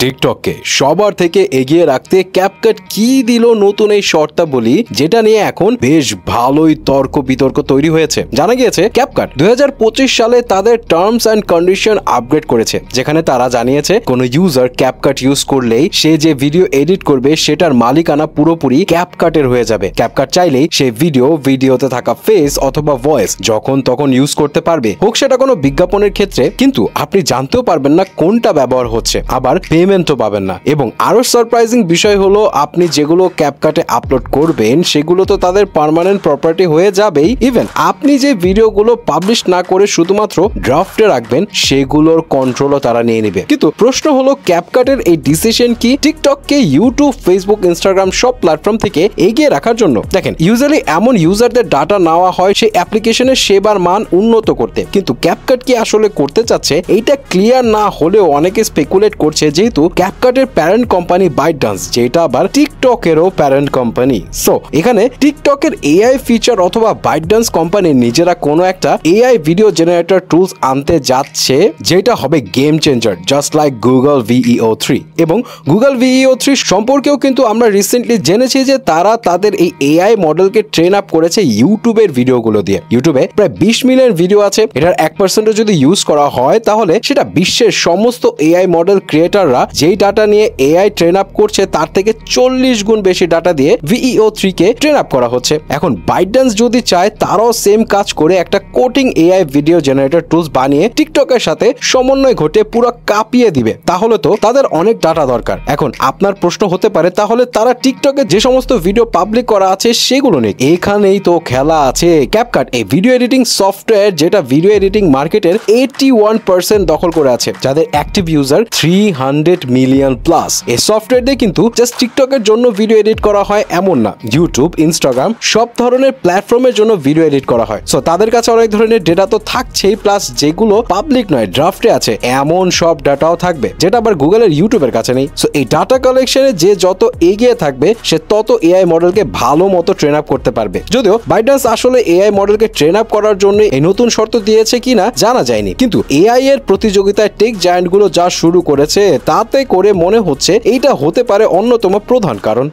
টিকটককে সবার থেকে এগিয়ে রাখতে ক্যাপকাট কি দিল নতুন এই শর্তাবলী, যেটা নিয়ে এখন বেশ ভালোই তর্ক বিতর্ক তৈরি হয়েছে। জানা গিয়েছে ক্যাপকাট 2025 সালে তাদের টার্মস অ্যান্ড কন্ডিশন আপগ্রেড করেছে, যেখানে তারা জানিয়েছে কোনো ইউজার ক্যাপকাট ইউজ করলেই সে যে ভিডিও এডিট করবে সেটার মালিকানা পুরোপুরি ক্যাপকাটের হয়ে যাবে। ক্যাপকাট চাইলেই সে ভিডিওতে থাকা ফেস অথবা ভয়েস যখন তখন ইউজ করতে পারবে, হোক সেটা কোনো বিজ্ঞাপনের ক্ষেত্রে, কিন্তু আপনি জানতেও পারবেন না কোনটা ব্যবহার হচ্ছে, আবার পেমেন্টও পাবেন না। এবং আরো সারপ্রাইজিং বিষয় হলো, আপনি যেগুলো ক্যাপকাটে আপলোড করবেন সেগুলো তো তাদের পার্মানেন্ট প্রপার্টি হয়ে যাবেই। ইভেন আপনি যে ভিডিওগুলো পাবলিশ না করে শুধুমাত্র ড্রাফটে রাখবেন সেগুলোর কন্ট্রোলও তারা নিয়ে নেবে। কিন্তু প্রশ্ন হলো, ক্যাপকাটের এই ডিসিশন কি টিকটককে ইউটিউব, ফেসবুক, ইনস্টাগ্রাম সব প্ল্যাটফর্ম থেকে এগিয়ে রাখার জন্য? দেখেন, ইউজুয়ালি এমন ইউজারদের ডাটা নেওয়া হয় সেই অ্যাপ্লিকেশনের সেবার মান উন্নত করতে, কিন্তু ক্যাপকাট কি আসলে করতে চাচ্ছে এইটা ক্লিয়ার না হলেও অনেকে স্পেকুলেট করছে, যেহেতু ক্যাপকাটের প্যারেন্ট কোম্পানি বাইটডান্স, যেটা আবার টিকটকেরও প্যারেন্ট কোম্পানি। সো এখানে টিকটকের এআই ফিচার অথবা বাইটডান্স কোম্পানি নিজেরা কোনো একটা এআই ভিডিও জেনারেটর টুলস আনতে যাচ্ছে, যেটা হবে game changer, just like Google VEO3। এবং গুগল VEO3 সম্পর্কেও কিন্তু আমরা রিসেন্টলি জেনেছি যে তারা তাদের এই এআই মডেলকে ট্রেন আপ করেছে ইউটিউবের ভিডিওগুলো দিয়ে। ইউটিউবে প্রায় 20 মিলিয়ন ভিডিও আছে, এটার 1% যদি ইউজ করা হয় তাহলে সেটা বিশ্বের সমস্ত এআই মডেল ক্রিয়েটাররা যেই ডাটা নিয়ে এআই ট্রেন আপ করছে তার থেকে 40 গুণ বেশি ডাটা দিয়ে VEO3 কে ট্রেন আপ করা হচ্ছে। এখন বাইটডান্স যদি চায় তারাও সেম কাজ করে একটা coating AI video generator tools বানিয়ে টিকটকের সাথে সমন্বয় ঘটে পুরো কাঁপিয়ে দিবে, তাহলে তো তাদের অনেক ডাটা দরকার। এখন আপনার প্রশ্ন হতে পারে, তাহলে তারা টিকটকে যে সমস্ত ভিডিও পাবলিক করা আছে সেগুলো নেই? এখানেই তো খেলা আছে। ক্যাপকাট এই ভিডিও এডিটিং সফটওয়্যার, যেটা ভিডিও এডিটিং মার্কেটের 81% দখল করে আছে, যাদের অ্যাক্টিভ ইউজার 300 মিলিয়ন প্লাস। এই সফটওয়্যার দিয়ে কিন্তু জাস্ট টিকটকের জন্য ভিডিও এডিট করা হয় এমন না, ইউটিউব, ইনস্টাগ্রাম সব ধরনের প্ল্যাটফর্মের জন্য ভিডিও এডিট করা হয়। সো তাদের কাছে অনেক ধরনের ডেটা তো থাকছেই, প্লাস যেগুলো পাবলিক নয়, ড্রাফটে আছে, এমন সব ডাটাও থাকবে, যেটা আবার গুগলের ইউটিউবের কাছে নেই। সো এই ডাটা কালেকশনে যে যত এগিয়ে থাকবে সে তত এআই মডেলকে ভালো মতো ট্রেন আপ করতে পারবে। যদিও বাইটডান্স আসলে এআই মডেলকে ট্রেন আপ করার জন্য এই নতুন শর্ত দিয়েছে কিনা জানা যায়নি, কিন্তু এআই এর প্রতিযোগিতায় টেক জায়ান্ট গুলো যা শুরু করেছে তাতে করে মনে হচ্ছে এইটা হতে পারে অন্যতম প্রধান কারণ।